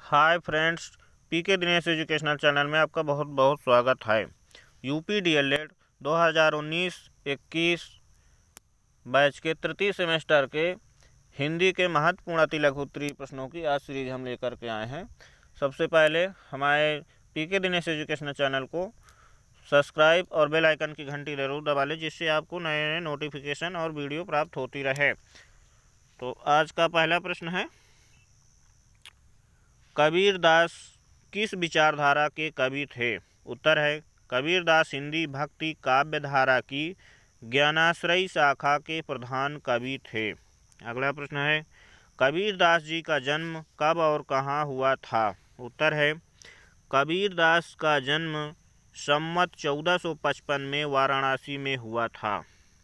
Hi friends, पीके Dinesh educational channel में आपका बहुत बहुत स्वागत है। यूपी डीएलएड 2019-21 बैच के तृतीय सेमेस्टर के हिंदी के महत्वपूर्ण अति लघु उत्तरीय प्रश्नों की आज सीरीज हम लेकर के आए हैं। सबसे पहले हमारे पीके दिनेश एजुकेशनल चैनल को सब्सक्राइब और बेल आइकन की घंटी जरूर दबा लें, जिससे आपको नए नए नोटिफिकेशन और वीडियो प्राप्त होती रहे। तो आज का पहला प्रश्न है, कबीरदास किस विचारधारा के कवि थे? उत्तर है, कबीरदास हिंदी भक्ति काव्य धारा की ज्ञानाश्रयी शाखा के प्रधान कवि थे। अगला प्रश्न है, कबीरदास जी का जन्म कब और कहाँ हुआ था? उत्तर है, कबीरदास का जन्म संवत 1455 में वाराणसी में हुआ था।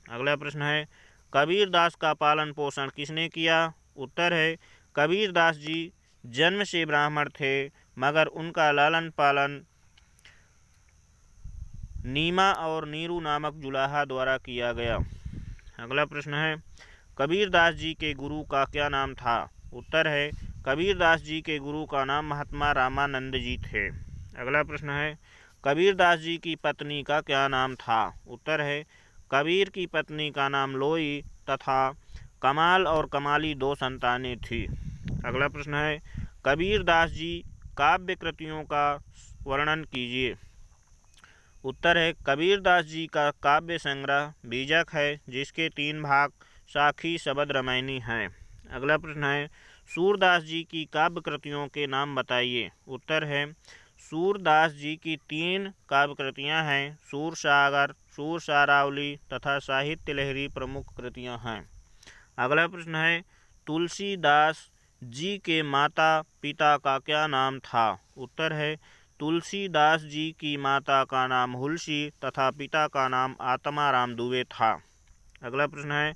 अगला प्रश्न है, कबीरदास का पालन पोषण किसने किया? उत्तर है, कबीरदास जी जन्म से ब्राह्मण थे, मगर उनका लालन पालन नीमा और नीरू नामक जुलाहा द्वारा किया गया। अगला प्रश्न है, कबीरदास जी के गुरु का क्या नाम था? उत्तर है, कबीरदास जी के गुरु का नाम महात्मा रामानंद जी थे। अगला प्रश्न है, कबीरदास जी की पत्नी का क्या नाम था? उत्तर है, कबीर की पत्नी का नाम लोई तथा कमाल और कमाली दो संतानें थी। अगला प्रश्न है, कबीरदास जी काव्य कृतियों का वर्णन कीजिए। उत्तर है, कबीरदास जी का काव्य संग्रह बीजक है, जिसके 3 भाग साखी शबद रामायणी हैं। अगला प्रश्न है, सूरदास जी की काव्य कृतियों के नाम बताइए। उत्तर है, सूरदास जी की 3 काव्य कृतियाँ हैं, सूरसागर, सूरसारावली तथा साहित्य लहरी प्रमुख कृतियाँ हैं। अगला प्रश्न है, तुलसीदास जी के माता पिता का क्या नाम था? उत्तर है, तुलसीदास जी की माता का नाम हुलसी तथा पिता का नाम आत्माराम दुबे था। अगला प्रश्न है,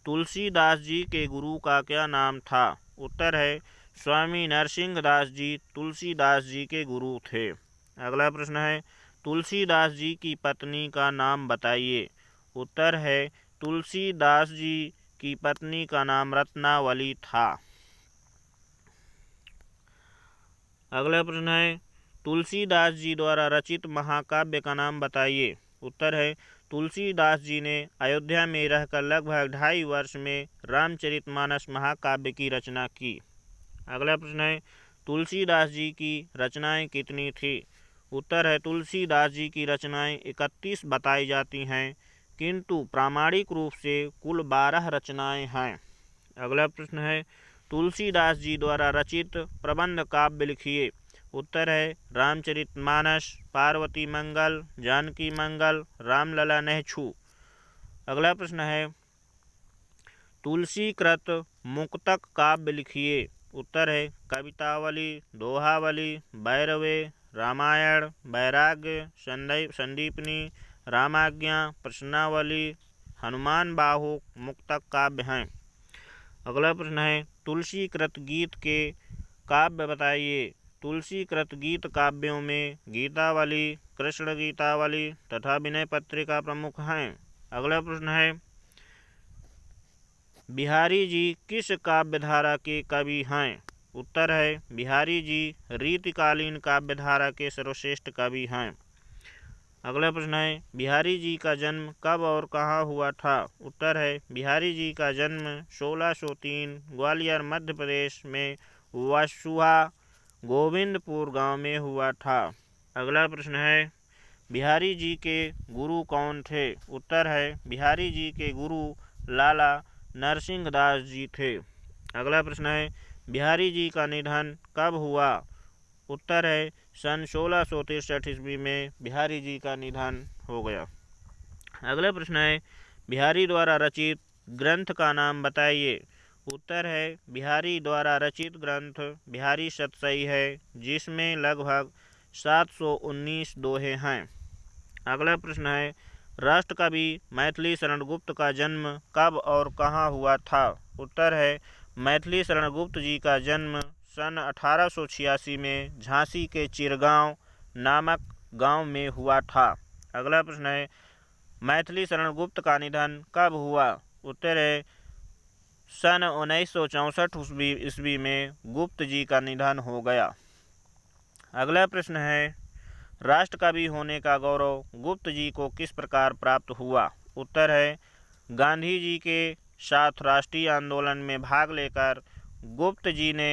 तुलसीदास जी के गुरु का क्या नाम था? उत्तर है, स्वामी नरसिंहदास जी तुलसीदास जी के गुरु थे। अगला प्रश्न है, तुलसीदास जी की पत्नी का नाम बताइए। उत्तर है, तुलसीदास जी की पत्नी का नाम रत्नावली था। अगला प्रश्न है, तुलसीदास जी द्वारा रचित महाकाव्य का नाम बताइए। उत्तर है, तुलसीदास जी ने अयोध्या में रहकर लगभग 2.5 वर्ष में रामचरितमानस महाकाव्य की रचना की। अगला प्रश्न है, तुलसीदास जी की रचनाएं कितनी थी? उत्तर है, तुलसीदास जी की रचनाएं 31 बताई जाती हैं, किंतु प्रामाणिक रूप से कुल 12 रचनाएं हैं। अगला प्रश्न है, तुलसीदास जी द्वारा रचित प्रबंध काव्य लिखिए। उत्तर है, रामचरितमानस, पार्वती मंगल, जानकी मंगल, रामलला नेहछू। अगला प्रश्न है, तुलसीकृत मुक्तक काव्य लिखिए। उत्तर है, कवितावली, दोहावली, भैरवे, रामायण, वैराग्य, संदीपनी, रामाज्ञा, प्रश्नावली, हनुमान बाहु मुक्तक काव्य हैं। अगला प्रश्न है, तुलसीकृत गीत के काव्य बताइए। तुलसीकृत गीत काव्यों में गीतावली, कृष्ण गीतावली तथा विनय पत्रिका प्रमुख हैं। अगला प्रश्न है, बिहारी जी किस काव्यधारा के कवि हैं? उत्तर है, बिहारी जी रीतिकालीन काव्यधारा के सर्वश्रेष्ठ कवि हैं। अगला प्रश्न है, बिहारी जी का जन्म कब और कहाँ हुआ था? उत्तर है, बिहारी जी का जन्म 1603 ग्वालियर मध्य प्रदेश में वसुहा गोविंदपुर गांव में हुआ था। अगला प्रश्न है, बिहारी जी के गुरु कौन थे? उत्तर है, बिहारी जी के गुरु लाला नरसिंहदास जी थे। अगला प्रश्न है, बिहारी जी का निधन कब हुआ? उत्तर है, सन 1663 ईस्वी में बिहारी जी का निधन हो गया। अगला प्रश्न है, बिहारी द्वारा रचित ग्रंथ का नाम बताइए। उत्तर है, बिहारी द्वारा रचित ग्रंथ बिहारी सतसई है, जिसमें लगभग 719 दोहे हैं। अगला प्रश्न है, राष्ट्रकवि मैथिली शरण गुप्त का जन्म कब और कहाँ हुआ था? उत्तर है, मैथिली शरण गुप्त जी का जन्म सन 1886 में झांसी के चिरगांव नामक गांव में हुआ था। अगला प्रश्न है, मैथिली शरण गुप्त का निधन कब हुआ? उत्तर है, सन 1964 ईस्वी में गुप्त जी का निधन हो गया। अगला प्रश्न है, राष्ट्र कवि होने का गौरव गुप्त जी को किस प्रकार प्राप्त हुआ? उत्तर है, गांधी जी के साथ राष्ट्रीय आंदोलन में भाग लेकर गुप्त जी ने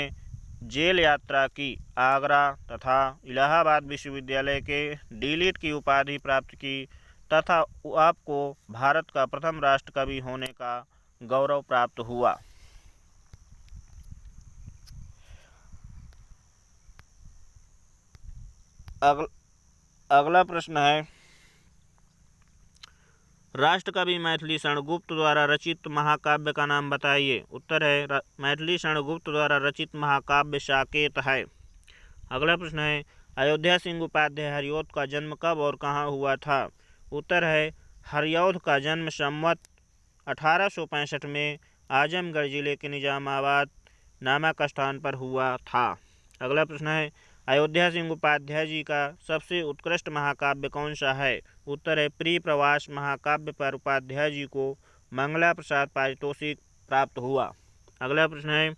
जेल यात्रा की, आगरा तथा इलाहाबाद विश्वविद्यालय के डीलिट की उपाधि प्राप्त की तथा आपको भारत का प्रथम राष्ट्र कवि होने का गौरव प्राप्त हुआ। अगला प्रश्न है, राष्ट्रकवि मैथिली शरण गुप्त द्वारा रचित महाकाव्य का नाम बताइए। उत्तर है, मैथिली शरण गुप्त द्वारा रचित महाकाव्य साकेत है। अगला प्रश्न है, अयोध्या सिंह उपाध्याय हरिऔध का जन्म कब और कहाँ हुआ था? उत्तर है, हरिऔध का जन्म संवत 1865 में आजमगढ़ जिले के निजामाबाद नामक स्थान पर हुआ था। अगला प्रश्न है, अयोध्या सिंह उपाध्याय जी का सबसे उत्कृष्ट महाकाव्य कौन सा है? उत्तर है, प्रिय प्रवास महाकाव्य पर उपाध्याय जी को मंगला प्रसाद पारितोषिक प्राप्त हुआ। अगला प्रश्न है,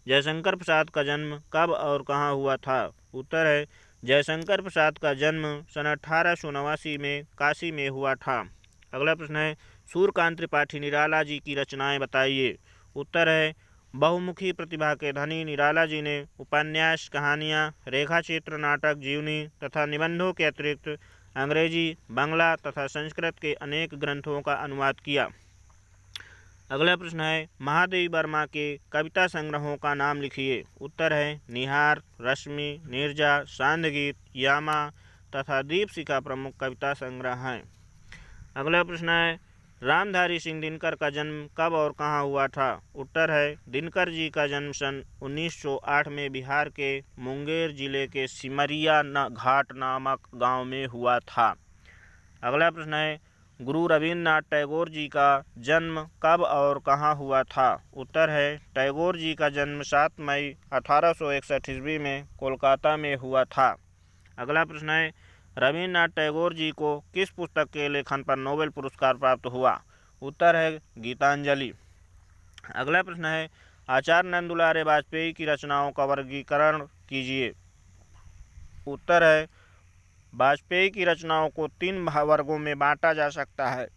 जयशंकर प्रसाद का जन्म कब और कहाँ हुआ था? उत्तर है, जयशंकर प्रसाद का जन्म सन 1889 में काशी में हुआ था। अगला प्रश्न है, सूर्यकांत त्रिपाठी निराला जी की रचनाएं बताइए। उत्तर है, बहुमुखी प्रतिभा के धनी निराला जी ने उपन्यास, कहानियाँ, रेखाचित्र, नाटक, जीवनी तथा निबंधों के अतिरिक्त अंग्रेजी, बांग्ला तथा संस्कृत के अनेक ग्रंथों का अनुवाद किया। अगला प्रश्न है, महादेवी वर्मा के कविता संग्रहों का नाम लिखिए। उत्तर है, निहार, रश्मि, नीरजा, सांदगीत, यामा तथा दीपशिखा प्रमुख कविता संग्रह हैं। अगला प्रश्न है, रामधारी सिंह दिनकर का जन्म कब और कहाँ हुआ था? उत्तर है, दिनकर जी का जन्म सन 1908 में बिहार के मुंगेर जिले के सिमरिया घाट नामक गांव में हुआ था। अगला प्रश्न है, गुरु रविन्द्रनाथ टैगोर जी का जन्म कब और कहाँ हुआ था? उत्तर है, टैगोर जी का जन्म 7 मई 1861 ईस्वी में कोलकाता में हुआ था। अगला प्रश्न है, रविन्द्रनाथ टैगोर जी को किस पुस्तक के लेखन पर नोबेल पुरस्कार प्राप्त हुआ? उत्तर है, गीतांजलि। अगला प्रश्न है, आचार्य नंदुलारे वाजपेयी की रचनाओं का वर्गीकरण कीजिए। उत्तर है, वाजपेयी की रचनाओं को 3 वर्गों में बांटा जा सकता है: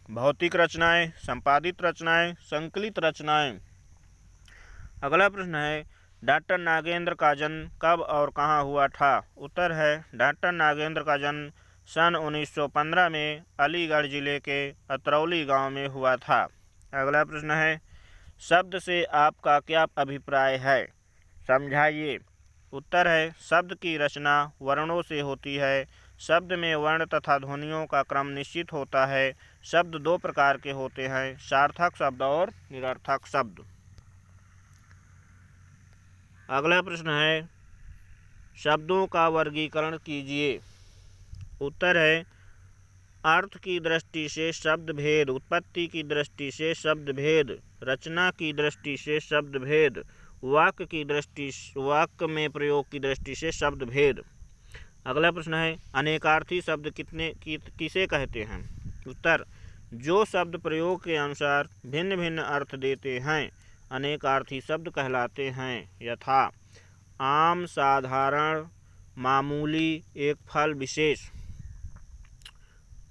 भौतिक रचनाएं, संपादित रचनाएं, संकलित रचनाएं। अगला प्रश्न है, डॉक्टर नागेंद्र का जन्म कब और कहाँ हुआ था? उत्तर है, डॉक्टर नागेंद्र का जन्म सन 1915 में अलीगढ़ जिले के अतरौली गांव में हुआ था। अगला प्रश्न है, शब्द से आपका क्या अभिप्राय है? समझाइए। उत्तर है, शब्द की रचना वर्णों से होती है। शब्द में वर्ण तथा ध्वनियों का क्रम निश्चित होता है। शब्द 2 प्रकार के होते हैं, सार्थक शब्द और निरर्थक शब्द। अगला प्रश्न है, शब्दों का वर्गीकरण कीजिए। उत्तर है, अर्थ की दृष्टि से शब्द भेद, उत्पत्ति की दृष्टि से शब्द भेद, रचना की दृष्टि से शब्द भेद, वाक्य में प्रयोग की दृष्टि से शब्द भेद। अगला प्रश्न है, अनेकार्थी शब्द किसे कहते हैं? उत्तर, जो शब्द प्रयोग के अनुसार भिन्न भिन्न अर्थ देते हैं अनेकार्थी शब्द कहलाते हैं। यथा आम, साधारण, मामूली, एक फल, विशेष।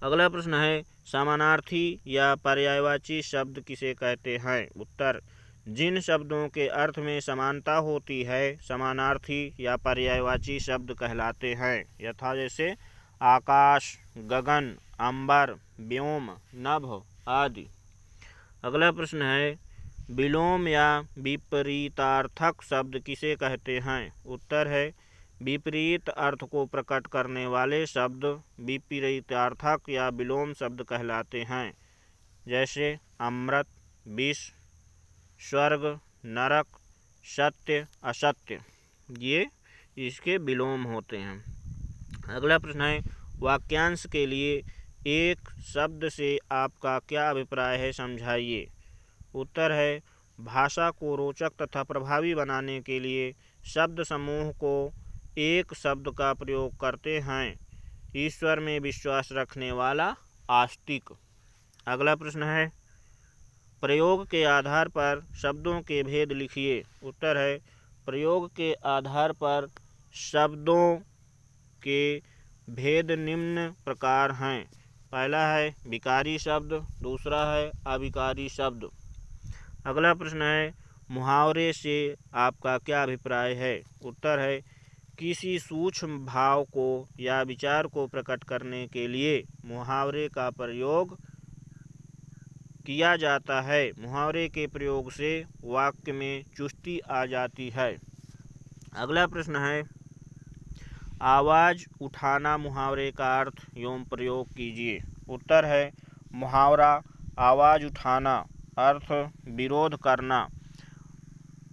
अगला प्रश्न है, समानार्थी या पर्यायवाची शब्द किसे कहते हैं? उत्तर, जिन शब्दों के अर्थ में समानता होती है समानार्थी या पर्यायवाची शब्द कहलाते हैं। यथा जैसे आकाश, गगन, अंबर, व्योम, नभ आदि। अगला प्रश्न है, विलोम या विपरीतार्थक शब्द किसे कहते हैं? उत्तर है, विपरीत अर्थ को प्रकट करने वाले शब्द विपरीतार्थक या विलोम शब्द कहलाते हैं। जैसे अमृत, विष, स्वर्ग, नरक, सत्य, असत्य, ये इसके विलोम होते हैं। अगला प्रश्न है, वाक्यांश के लिए एक शब्द से आपका क्या अभिप्राय है? समझाइए। उत्तर है, भाषा को रोचक तथा प्रभावी बनाने के लिए शब्द समूह को एक शब्द का प्रयोग करते हैं। ईश्वर में विश्वास रखने वाला आस्तिक। अगला प्रश्न है, प्रयोग के आधार पर शब्दों के भेद लिखिए। उत्तर है, प्रयोग के आधार पर शब्दों के भेद निम्न प्रकार हैं। पहला है विकारी शब्द, दूसरा है अविकारी शब्द। अगला प्रश्न है मुहावरे से आपका क्या अभिप्राय है? उत्तर है किसी सूक्ष्म भाव को या विचार को प्रकट करने के लिए मुहावरे का प्रयोग किया जाता है। मुहावरे के प्रयोग से वाक्य में चुस्ती आ जाती है। अगला प्रश्न है आवाज़ उठाना मुहावरे का अर्थ एवं प्रयोग कीजिए। उत्तर है मुहावरा आवाज़ उठाना अर्थ विरोध करना।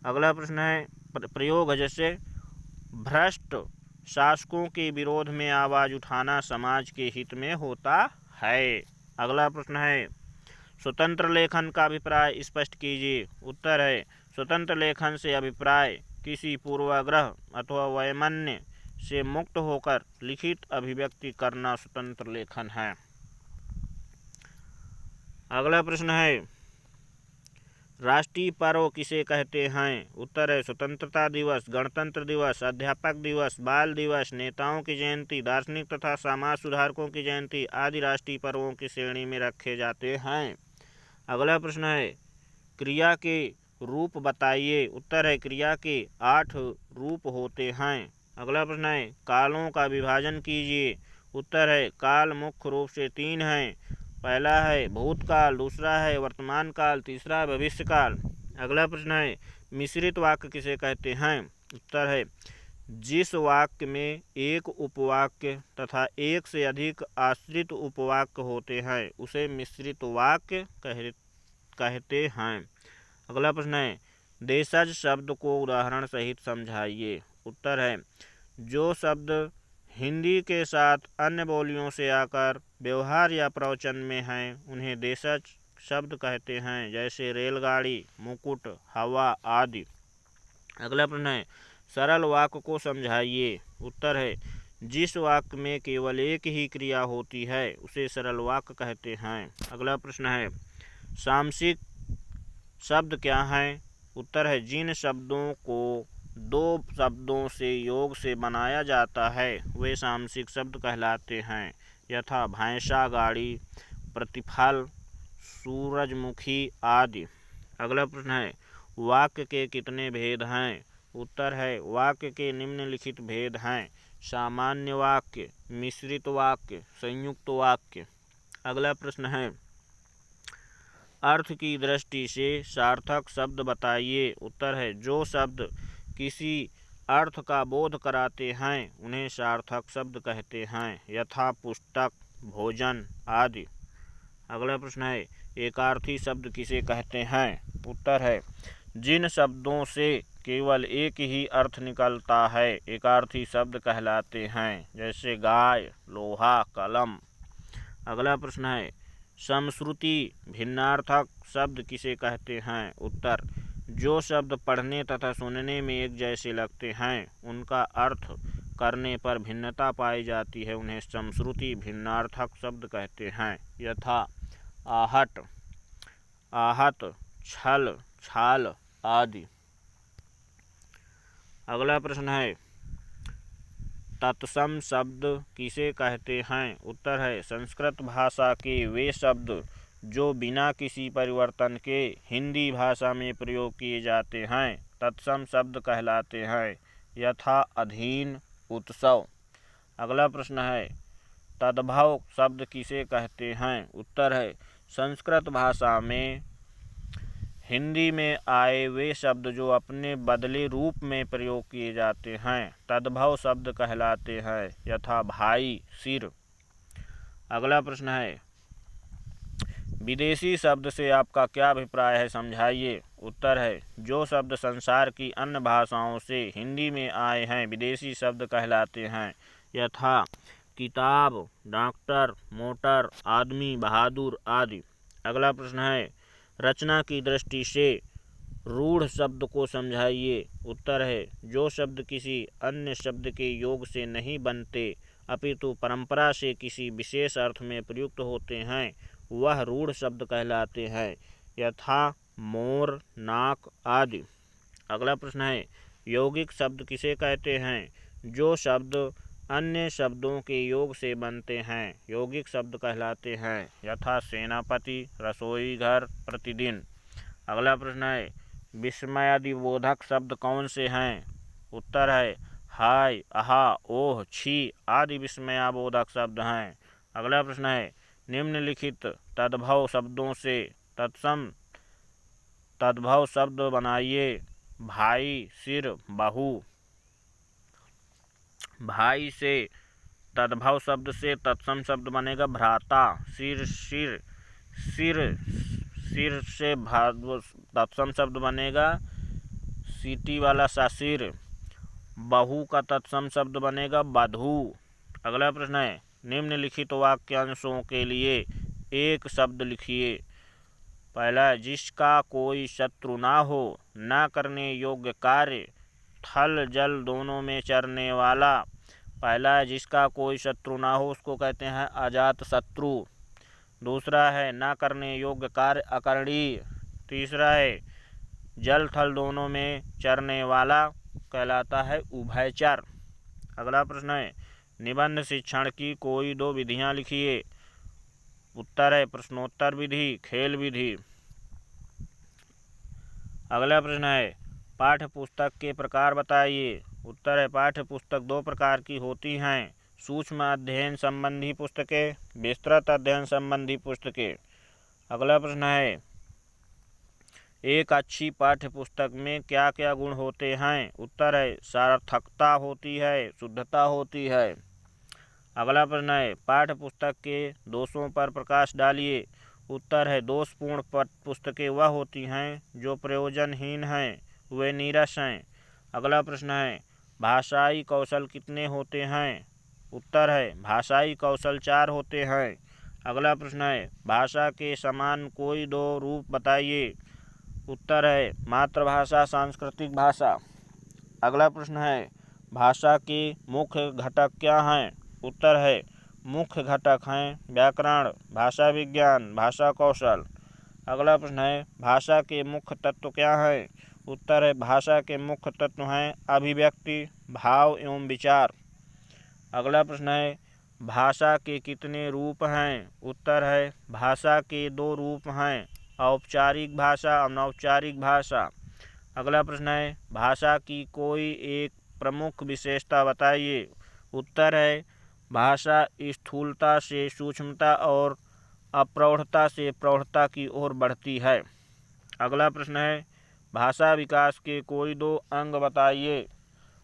अगला प्रश्न है प्रयोग है जैसे भ्रष्ट शासकों के विरोध में आवाज़ उठाना समाज के हित में होता है। अगला प्रश्न है स्वतंत्र लेखन का अभिप्राय स्पष्ट कीजिए। उत्तर है स्वतंत्र लेखन से अभिप्राय किसी पूर्वाग्रह अथवा वैमनस्य से मुक्त होकर लिखित अभिव्यक्ति करना स्वतंत्र लेखन है। अगला प्रश्न है राष्ट्रीय पर्व किसे कहते हैं? उत्तर है स्वतंत्रता दिवस, गणतंत्र दिवस, अध्यापक दिवस, बाल दिवस, नेताओं की जयंती, दार्शनिक तथा समाज सुधारकों की जयंती आदि राष्ट्रीय पर्वों की श्रेणी में रखे जाते हैं। अगला प्रश्न है क्रिया के रूप बताइए। उत्तर है क्रिया के 8 रूप होते हैं। अगला प्रश्न है कालों का विभाजन कीजिए। उत्तर है काल मुख्य रूप से 3 हैं। पहला है भूतकाल, दूसरा है वर्तमान काल, तीसरा है भविष्य काल। अगला प्रश्न है मिश्रित वाक्य किसे कहते हैं? उत्तर है जिस वाक्य में एक उपवाक्य तथा एक से अधिक आश्रित उपवाक्य होते हैं उसे मिश्रित वाक्य कहते हैं। अगला प्रश्न है देशज शब्द को उदाहरण सहित समझाइए। उत्तर है जो शब्द हिंदी के साथ अन्य बोलियों से आकर व्यवहार या प्रवचन में हैं उन्हें देशज शब्द कहते हैं, जैसे रेलगाड़ी, मुकुट, हवा आदि। अगला प्रश्न है सरल वाक्य को समझाइए। उत्तर है जिस वाक्य में केवल एक ही क्रिया होती है उसे सरल वाक्य कहते हैं। अगला प्रश्न है सामसिक शब्द क्या हैं? उत्तर है जिन शब्दों को 2 शब्दों से योग से बनाया जाता है वे सामसिक शब्द कहलाते हैं, यथा भैंसा गाड़ी, प्रतिफल, सूरजमुखी आदि। अगला प्रश्न है वाक्य के कितने भेद हैं? उत्तर है वाक्य के निम्नलिखित भेद हैं सामान्य वाक्य, मिश्रित वाक्य, संयुक्त वाक्य। अगला प्रश्न है अर्थ की दृष्टि से सार्थक शब्द बताइए। उत्तर है जो शब्द किसी अर्थ का बोध कराते हैं उन्हें सार्थक शब्द कहते हैं, यथा पुस्तक, भोजन आदि। अगला प्रश्न है एकार्थी शब्द किसे कहते हैं? उत्तर है जिन शब्दों से केवल एक ही अर्थ निकलता है एकार्थी शब्द कहलाते हैं, जैसे गाय, लोहा, कलम। अगला प्रश्न है समश्रुति भिन्नार्थक शब्द किसे कहते हैं? उत्तर जो शब्द पढ़ने तथा सुनने में एक जैसे लगते हैं उनका अर्थ करने पर भिन्नता पाई जाती है उन्हें समश्रुति भिन्नार्थक शब्द कहते हैं, यथा आहट, आहत, छल, छाल आदि। अगला प्रश्न है तत्सम शब्द किसे कहते हैं? उत्तर है संस्कृत भाषा के वे शब्द जो बिना किसी परिवर्तन के हिंदी भाषा में प्रयोग किए जाते हैं तत्सम शब्द कहलाते हैं, यथा अधीन, उत्सव। अगला प्रश्न है तद्भव शब्द किसे कहते हैं? उत्तर है संस्कृत भाषा में हिंदी में आए वे शब्द जो अपने बदले रूप में प्रयोग किए जाते हैं तद्भव शब्द कहलाते हैं, यथा भाई, सिर। अगला प्रश्न है विदेशी शब्द से आपका क्या अभिप्राय है, समझाइए। उत्तर है जो शब्द संसार की अन्य भाषाओं से हिंदी में आए हैं विदेशी शब्द कहलाते हैं, यथा किताब, डॉक्टर, मोटर, आदमी, बहादुर आदि। अगला प्रश्न है रचना की दृष्टि से रूढ़ शब्द को समझाइए। उत्तर है जो शब्द किसी अन्य शब्द के योग से नहीं बनते अपितु परंपरा से किसी विशेष अर्थ में प्रयुक्त होते हैं वह रूढ़ शब्द कहलाते हैं, यथा मोर, नाक आदि। अगला प्रश्न है यौगिक शब्द किसे कहते हैं? जो शब्द अन्य शब्दों के योग से बनते हैं यौगिक शब्द कहलाते हैं, यथा सेनापति, रसोई घर, प्रतिदिन। अगला प्रश्न है विस्मयादिबोधक शब्द कौन से हैं? उत्तर है हाय, आहा, ओह, छी आदि विस्मयाबोधक शब्द हैं। अगला प्रश्न है निम्नलिखित तद्भव शब्दों से तत्सम तद्भव शब्द बनाइए। भाई, सिर, बहू। भाई से तद्भव शब्द से तत्सम शब्द बनेगा भ्राता। सिर, सिर, सिर, सिर से तत्सम शब्द बनेगा सीटी वाला सा सिर। बहू का तत्सम शब्द बनेगा बधू। अगला प्रश्न है निम्नलिखित वाक्यांशों के लिए एक शब्द लिखिए। पहला, जिसका कोई शत्रु ना हो, ना करने योग्य कार्य, थल जल दोनों में चरने वाला। पहला है जिसका कोई शत्रु ना हो, उसको कहते हैं अजात शत्रु। दूसरा है ना करने योग्य कार्य, अकरणीय। तीसरा है जल थल दोनों में चरने वाला, कहलाता है उभयचर। अगला प्रश्न है निबंध शिक्षण की कोई दो विधियां लिखिए। उत्तर है प्रश्नोत्तर विधि, खेल विधि। अगला प्रश्न है पाठ्य पुस्तक के प्रकार बताइए। उत्तर है पाठ्य पुस्तक दो प्रकार की होती हैं, सूक्ष्म अध्ययन संबंधी पुस्तकें, विस्तृत अध्ययन संबंधी पुस्तकें। अगला प्रश्न है एक अच्छी पाठ्य पुस्तक में क्या क्या गुण होते हैं? उत्तर है सार्थकता होती है, शुद्धता होती है। अगला प्रश्न है पाठ्य पुस्तक के दोषों पर प्रकाश डालिए। उत्तर है दोषपूर्ण पुस्तकें वह होती हैं जो प्रयोजनहीन हैं, वे नीरस हैं। अगला प्रश्न है भाषाई कौशल कितने होते हैं? उत्तर है भाषाई कौशल 4 होते हैं। अगला प्रश्न है भाषा के समान कोई दो रूप बताइए। उत्तर है मातृभाषा, सांस्कृतिक भाषा। अगला प्रश्न है भाषा के मुख्य घटक क्या हैं? उत्तर है मुख्य घटक हैं व्याकरण, भाषा विज्ञान, भाषा कौशल। अगला प्रश्न है भाषा के मुख्य तत्व क्या हैं? उत्तर है भाषा के मुख्य तत्व हैं अभिव्यक्ति, भाव एवं विचार। अगला प्रश्न है भाषा के कितने रूप हैं? उत्तर है भाषा के 2 रूप हैं, औपचारिक भाषा, अनौपचारिक भाषा। अगला प्रश्न है भाषा की कोई एक प्रमुख विशेषता बताइए। उत्तर है भाषा स्थूलता से सूक्ष्मता और अप्रौढ़ता से प्रौढ़ता की ओर बढ़ती है। अगला प्रश्न है भाषा विकास के कोई 2 अंग बताइए।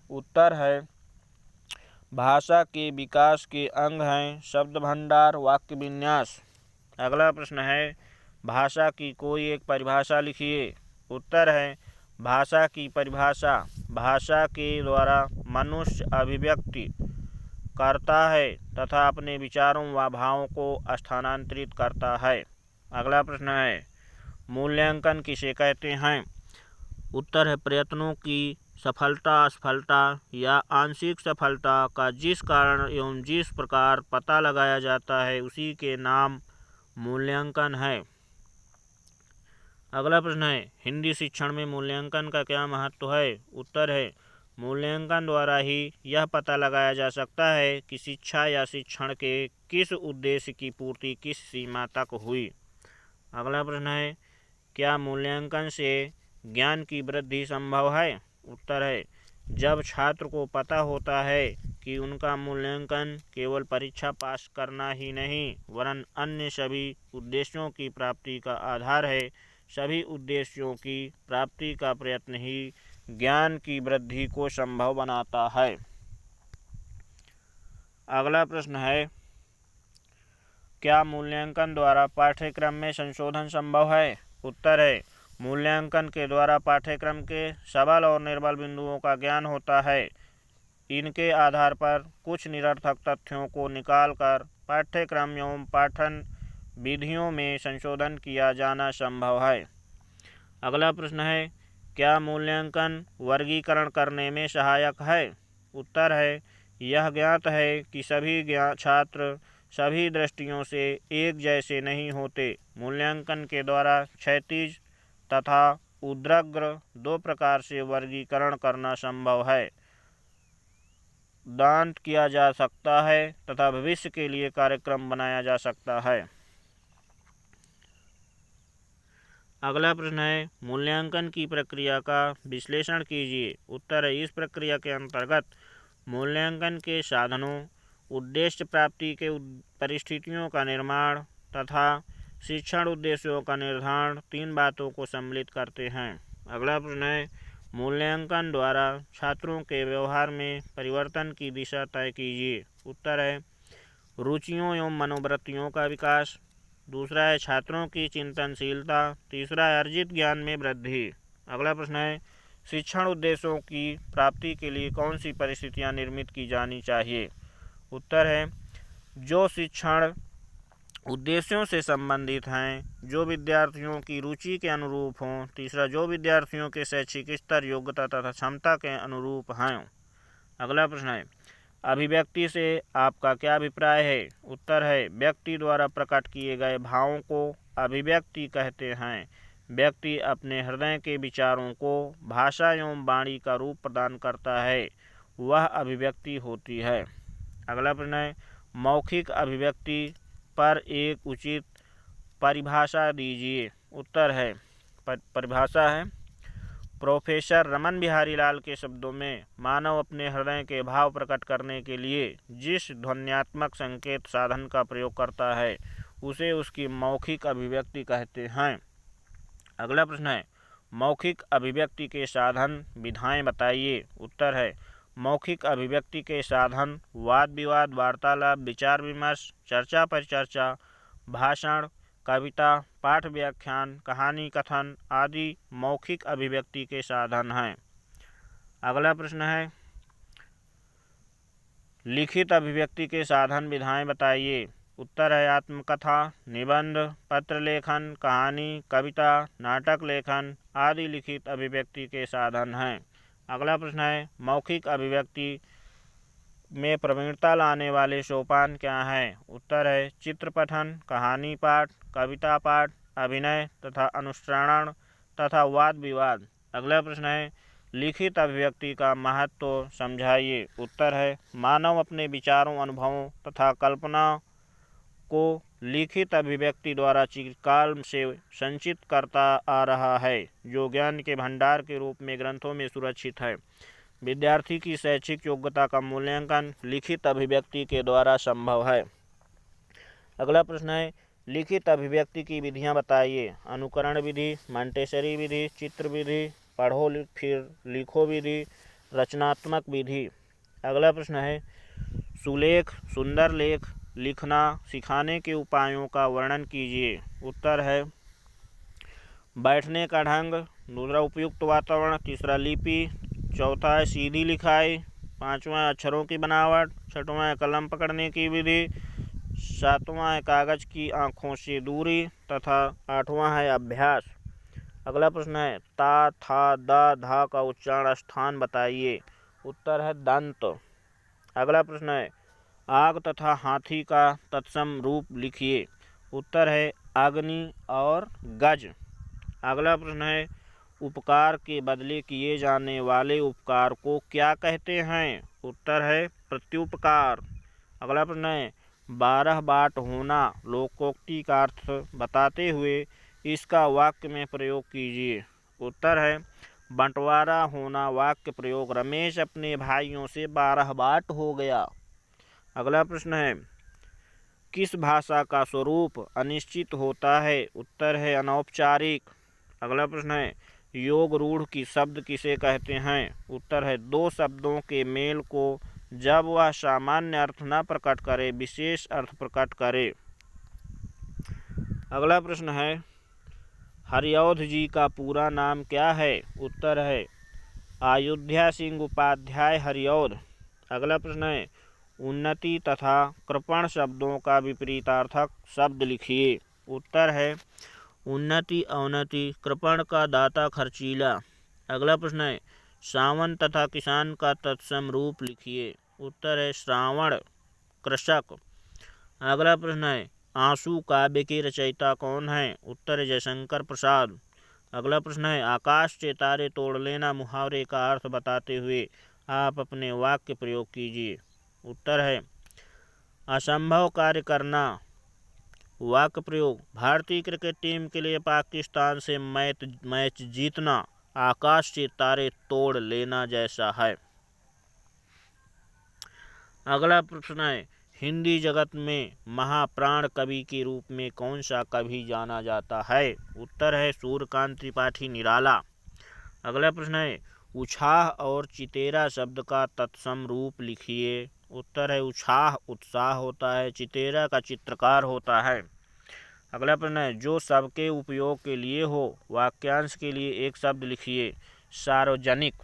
उत्तर है भाषा के विकास के अंग हैं शब्द भंडार, वाक्य विन्यास। अगला प्रश्न है भाषा की कोई एक परिभाषा लिखिए। उत्तर है भाषा की परिभाषा भाषा के द्वारा मनुष्य अभिव्यक्ति करता है तथा अपने विचारों व भावों को स्थानांतरित करता है। अगला प्रश्न है मूल्यांकन किसे कहते हैं? उत्तर है प्रयत्नों की सफलता, असफलता या आंशिक सफलता का जिस कारण एवं जिस प्रकार पता लगाया जाता है उसी के नाम मूल्यांकन है। अगला प्रश्न है हिंदी शिक्षण में मूल्यांकन का क्या महत्व है? उत्तर है मूल्यांकन द्वारा ही यह पता लगाया जा सकता है कि शिक्षा या शिक्षण के किस उद्देश्य की पूर्ति किस सीमा तक हुई। अगला प्रश्न है क्या मूल्यांकन से ज्ञान की वृद्धि संभव है? उत्तर है जब छात्र को पता होता है कि उनका मूल्यांकन केवल परीक्षा पास करना ही नहीं वरन अन्य सभी उद्देश्यों की प्राप्ति का आधार है, सभी उद्देश्यों की प्राप्ति का प्रयत्न ही ज्ञान की वृद्धि को संभव बनाता है। अगला प्रश्न है क्या मूल्यांकन द्वारा पाठ्यक्रम में संशोधन संभव है? उत्तर है मूल्यांकन के द्वारा पाठ्यक्रम के सबल और निर्बल बिंदुओं का ज्ञान होता है। इनके आधार पर कुछ निरर्थक तथ्यों को निकालकर पाठ्यक्रम एवं पाठन विधियों में संशोधन किया जाना संभव है। अगला प्रश्न है क्या मूल्यांकन वर्गीकरण करने में सहायक है? उत्तर है यह ज्ञात है कि सभी छात्र सभी दृष्टियों से एक जैसे नहीं होते। मूल्यांकन के द्वारा क्षैतिज तथा ऊर्ध्वाग्र 2 प्रकार से वर्गीकरण करना संभव है। दान किया जा सकता है तथा भविष्य के लिए कार्यक्रम बनाया जा सकता है। अगला प्रश्न है, मूल्यांकन की प्रक्रिया का विश्लेषण कीजिए। उत्तर है, इस प्रक्रिया के अंतर्गत मूल्यांकन के साधनों, उद्देश्य प्राप्ति के परिस्थितियों का निर्माण तथा शिक्षण उद्देश्यों का निर्धारण 3 बातों को सम्मिलित करते हैं। अगला प्रश्न है, मूल्यांकन द्वारा छात्रों के व्यवहार में परिवर्तन की दिशा तय कीजिए। उत्तर है, रुचियों एवं मनोवृत्तियों का विकास। दूसरा है, छात्रों की चिंतनशीलता। तीसरा है, अर्जित ज्ञान में वृद्धि। अगला प्रश्न है, शिक्षण उद्देश्यों की प्राप्ति के लिए कौन सी परिस्थितियां निर्मित की जानी चाहिए। उत्तर है, जो शिक्षण उद्देश्यों से संबंधित हैं, जो विद्यार्थियों की रुचि के अनुरूप हों। तीसरा, जो विद्यार्थियों के शैक्षिक स्तर, योग्यता तथा क्षमता के अनुरूप हैं। अगला प्रश्न है, अभिव्यक्ति से आपका क्या अभिप्राय है। उत्तर है, व्यक्ति द्वारा प्रकट किए गए भावों को अभिव्यक्ति कहते हैं। व्यक्ति अपने हृदय के विचारों को भाषा एवं वाणी का रूप प्रदान करता है, वह अभिव्यक्ति होती है। अगला प्रश्न है, मौखिक अभिव्यक्ति पर एक उचित परिभाषा दीजिए। उत्तर है, परिभाषा है, प्रोफेसर रमन बिहारी लाल के शब्दों में, मानव अपने हृदय के भाव प्रकट करने के लिए जिस ध्वन्यात्मक संकेत साधन का प्रयोग करता है उसे उसकी मौखिक अभिव्यक्ति कहते हैं। अगला प्रश्न है, मौखिक अभिव्यक्ति के साधन विधाएं बताइए। उत्तर है, मौखिक अभिव्यक्ति के साधन वाद विवाद, वार्तालाप, विचार विमर्श, चर्चा परिचर्चा, भाषण, कविता, पाठ व्याख्यान, कहानी कथन आदि मौखिक अभिव्यक्ति के साधन हैं। अगला प्रश्न है, लिखित अभिव्यक्ति के साधन विधाएं बताइए। उत्तर है, आत्मकथा, निबंध, पत्र लेखन, कहानी, कविता, नाटक लेखन आदि लिखित अभिव्यक्ति के साधन हैं। अगला प्रश्न है, मौखिक अभिव्यक्ति में प्रवीणता लाने वाले सोपान क्या हैं। उत्तर है, चित्र पठन, कहानी पाठ, कविता पाठ, अभिनय तथा अनुश्रवण तथा वाद विवाद। अगला प्रश्न है, लिखित अभिव्यक्ति का महत्व समझाइए। उत्तर है, मानव अपने विचारों, अनुभवों तथा कल्पना को लिखित अभिव्यक्ति द्वारा चिरकाल से संचित करता आ रहा है, जो ज्ञान के भंडार के रूप में ग्रंथों में सुरक्षित है। विद्यार्थी की शैक्षिक योग्यता का मूल्यांकन लिखित अभिव्यक्ति के द्वारा संभव है। अगला प्रश्न है, लिखित अभिव्यक्ति की विधियां बताइए। अनुकरण विधि, मंटेसरी विधि, चित्र विधि, पढ़ो फिर लिखो विधि, रचनात्मक विधि। अगला प्रश्न है, सुलेख, सुंदर लेख लिखना सिखाने के उपायों का वर्णन कीजिए। उत्तर है, बैठने का ढंग। दूसरा, उपयुक्त वातावरण। तीसरा, लिपि। चौथा है सीधी लिखाई। पांचवा, अक्षरों की बनावट। छठवां है कलम पकड़ने की विधि। सातवां है कागज की आँखों से दूरी तथा आठवां है अभ्यास। अगला प्रश्न है, ता, था, दा, धा का उच्चारण स्थान बताइए। उत्तर है, दंत। अगला प्रश्न है, आग तथा हाथी का तत्सम रूप लिखिए। उत्तर है, अग्नि और गज। अगला प्रश्न है, उपकार के बदले किए जाने वाले उपकार को क्या कहते हैं। उत्तर है, प्रत्युपकार। अगला प्रश्न है, 12 बाट होना लोकोक्ति का अर्थ बताते हुए इसका वाक्य में प्रयोग कीजिए। उत्तर है, बंटवारा होना वाक्य प्रयोग। रमेश अपने भाइयों से 12 बाट हो गया। अगला प्रश्न है, किस भाषा का स्वरूप अनिश्चित होता है। उत्तर है, अनौपचारिक। अगला प्रश्न है, योग रूढ़ की शब्द किसे कहते हैं। उत्तर है, 2 शब्दों के मेल को जब वह सामान्य अर्थ न प्रकट करे, विशेष अर्थ प्रकट करे। अगला प्रश्न है, हरिऔध जी का पूरा नाम क्या है। उत्तर है, अयोध्या सिंह उपाध्याय हरिऔध। अगला प्रश्न है, उन्नति तथा कृपण शब्दों का विपरीतार्थक शब्द लिखिए। उत्तर है, उन्नति अवनति, कृपण का दाता खर्चीला। अगला प्रश्न है, सावन तथा किसान का तत्सम रूप लिखिए। उत्तर है, श्रावण, कृषक। अगला प्रश्न है, आंसू काव्य के रचयिता कौन है। उत्तर है, जयशंकर प्रसाद। अगला प्रश्न है, आकाश से तारे तोड़ लेना मुहावरे का अर्थ बताते हुए आप अपने वाक्य प्रयोग कीजिए। उत्तर है असंभव कार्य करना। वाक्य प्रयोग भारतीय क्रिकेट टीम के लिए पाकिस्तान से मैच जीतना आकाश से तारे तोड़ लेना जैसा है। अगला प्रश्न है हिंदी जगत में महाप्राण कवि के रूप में कौन सा कवि जाना जाता है। उत्तर है सूर्यकांत त्रिपाठी निराला। अगला प्रश्न है उछाह और चितेरा शब्द का तत्सम रूप लिखिए। उत्तर है उछाह उत्साह होता है, चितेरा का चित्रकार होता है। अगला प्रश्न है जो सबके उपयोग के लिए हो वाक्यांश के लिए एक शब्द लिखिए। सार्वजनिक।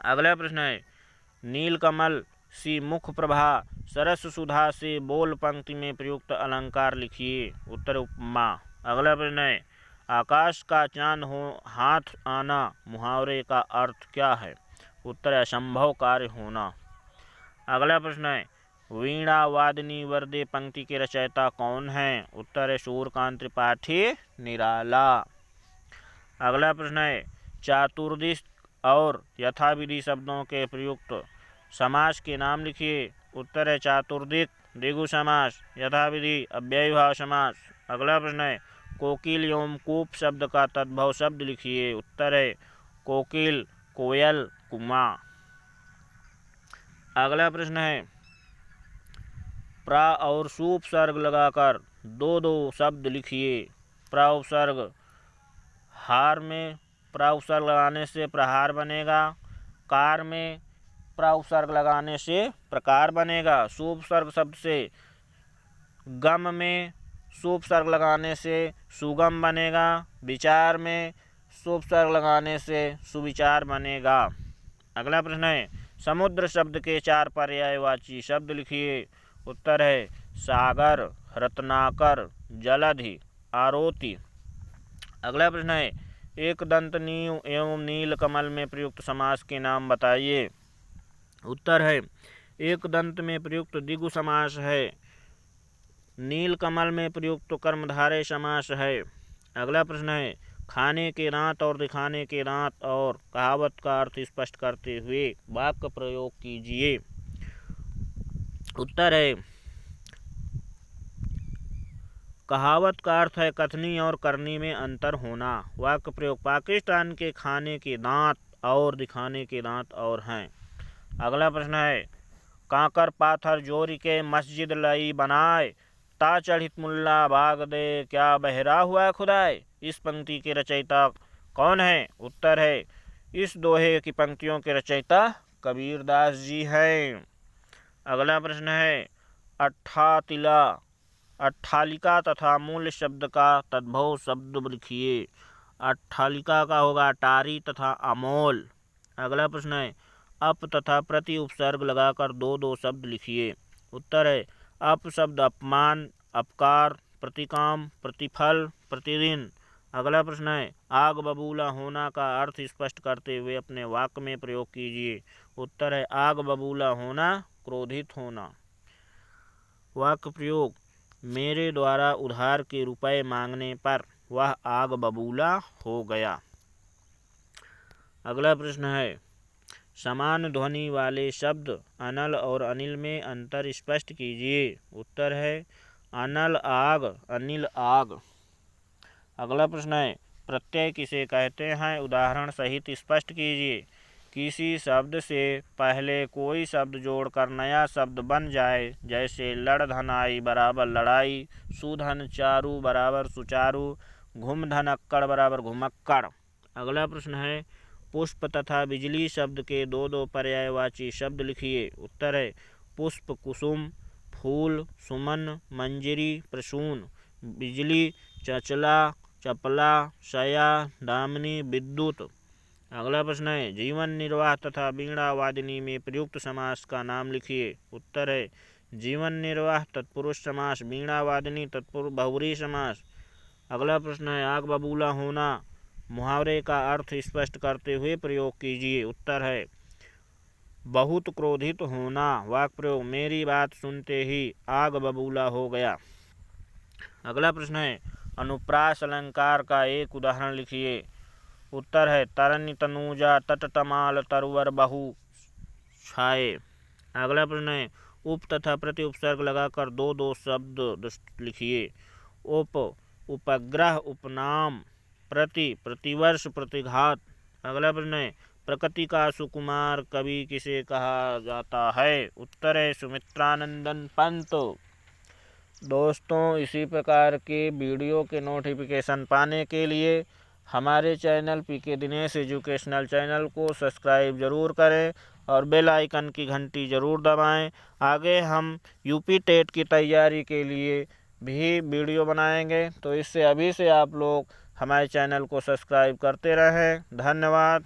अगला प्रश्न है नीलकमल सी मुख प्रभा सरस सुधा से बोल पंक्ति में प्रयुक्त अलंकार लिखिए। उत्तर उपमा। अगला प्रश्न है आकाश का चांद हो हाथ आना मुहावरे का अर्थ क्या है। उत्तर असंभव कार्य होना। अगला प्रश्न है वीणा वादिनी वर्दे पंक्ति के रचयिता कौन हैं। उत्तर है सूर्यकांत त्रिपाठी निराला। अगला प्रश्न है चातुर्दिश और यथाविधि शब्दों के प्रयुक्त समास के नाम लिखिए। उत्तर है चातुर्दिक द्विगु समास, यथाविधि अव्ययीभाव समास। अगला प्रश्न है कोकिल एवं कूप शब्द का तद्भव शब्द लिखिए। उत्तर है कोकिल कोयल कुमा। अगला प्रश्न है प्रा और सूपसर्ग लगाकर दो दो शब्द लिखिए। प्रा उपसर्ग हार में प्रा उपसर्ग लगाने से प्रहार बनेगा। कार में प्रा उपसर्ग लगाने से प्रकार बनेगा। सूपसर्ग शब्द से गम में सूपसर्ग लगाने से सुगम बनेगा। विचार में सूपसर्ग लगाने से सुविचार बनेगा। अगला प्रश्न है समुद्र शब्द के 4 पर्यायवाची शब्द लिखिए। उत्तर है सागर, रत्नाकर, जलधि, आरोति। अगला प्रश्न है एक दंत नीव एवं नील कमल में प्रयुक्त समास के नाम बताइए। उत्तर है एक दंत में प्रयुक्त द्विगु समास है, नील कमल में प्रयुक्त कर्मधारय समास है। अगला प्रश्न है खाने के दांत और दिखाने के दांत और कहावत का अर्थ स्पष्ट करते हुए वाक्य प्रयोग कीजिए। उत्तर है कहावत का अर्थ है कथनी और करनी में अंतर होना। वाक्य प्रयोग पाकिस्तान के खाने के दांत और दिखाने के दांत और हैं। अगला प्रश्न है कांकर पाथर जोरी के मस्जिद लई बनाए ता चढ़ित मुल्ला भाग दे क्या बहरा हुआ खुदाए। इस पंक्ति के रचयिता कौन है। उत्तर है इस दोहे की पंक्तियों के रचयिता कबीरदास जी हैं। अगला प्रश्न है अट्ठालिका तथा मूल शब्द का तद्भव शब्द लिखिए। अट्ठालिका का होगा अटारी तथा अमोल। अगला प्रश्न है अप तथा प्रति उपसर्ग लगाकर दो दो शब्द लिखिए। उत्तर है अप शब्द अपमान, अपकार, प्रतिकाम, प्रतिफल, प्रतिदिन। अगला प्रश्न है आग बबूला होना का अर्थ स्पष्ट करते हुए अपने वाक्य में प्रयोग कीजिए। उत्तर है आग बबूला होना क्रोधित होना। वाक्य प्रयोग मेरे द्वारा उधार के रुपए मांगने पर वह आग बबूला हो गया। अगला प्रश्न है समान ध्वनि वाले शब्द अनल और अनिल में अंतर स्पष्ट कीजिए। उत्तर है अनल आग, अनिल आग। अगला प्रश्न है प्रत्यय किसे कहते हैं उदाहरण सहित स्पष्ट कीजिए। किसी शब्द से पहले कोई शब्द जोड़कर नया शब्द बन जाए जैसे लड़धनाई बराबर लड़ाई, सुधन चारू बराबर सुचारू, घुमधन अक्कड़ बराबर घुमक्कड़। अगला प्रश्न है पुष्प तथा बिजली शब्द के दो दो पर्यायवाची शब्द लिखिए। उत्तर है पुष्प कुसुम, फूल सुमन, मंजरी प्रसून, बिजली चंचला, चपला, शया, दामिनी, विद्युत। अगला प्रश्न है जीवन निर्वाह तथा वीणा वादिनी में प्रयुक्त समास का नाम लिखिए। उत्तर है जीवन निर्वाह तत्पुरुष समास, वीणा वादिनी तत्पुरुष बहुव्रीहि समास। अगला प्रश्न है आग बबूला होना मुहावरे का अर्थ स्पष्ट करते हुए प्रयोग कीजिए। उत्तर है बहुत क्रोधित होना। वाक्य प्रयोग मेरी बात सुनते ही आग बबूला हो गया। अगला प्रश्न है अनुप्रास अलंकार का एक उदाहरण लिखिए। उत्तर है तरनि तनूजा तट तमाल तरवर बहु छाए। अगला प्रश्न है उप तथा प्रति उपसर्ग लगाकर दो शब्द लिखिए। उप उपग्रह उपनाम, प्रति प्रतिवर्ष प्रतिघात। अगला प्रश्न है प्रकृति का सुकुमार कवि किसे कहा जाता है? उत्तर है सुमित्रानंदन पंत। दोस्तों, इसी प्रकार के वीडियो के नोटिफिकेशन पाने के लिए हमारे channel PK Dinesh educational channel को सब्सक्राइब ज़रूर करें और बेल आइकन की घंटी ज़रूर दबाएं। आगे हम यूपी टेट की तैयारी के लिए भी वीडियो बनाएंगे, तो इससे अभी से आप लोग हमारे चैनल को सब्सक्राइब करते रहें। धन्यवाद।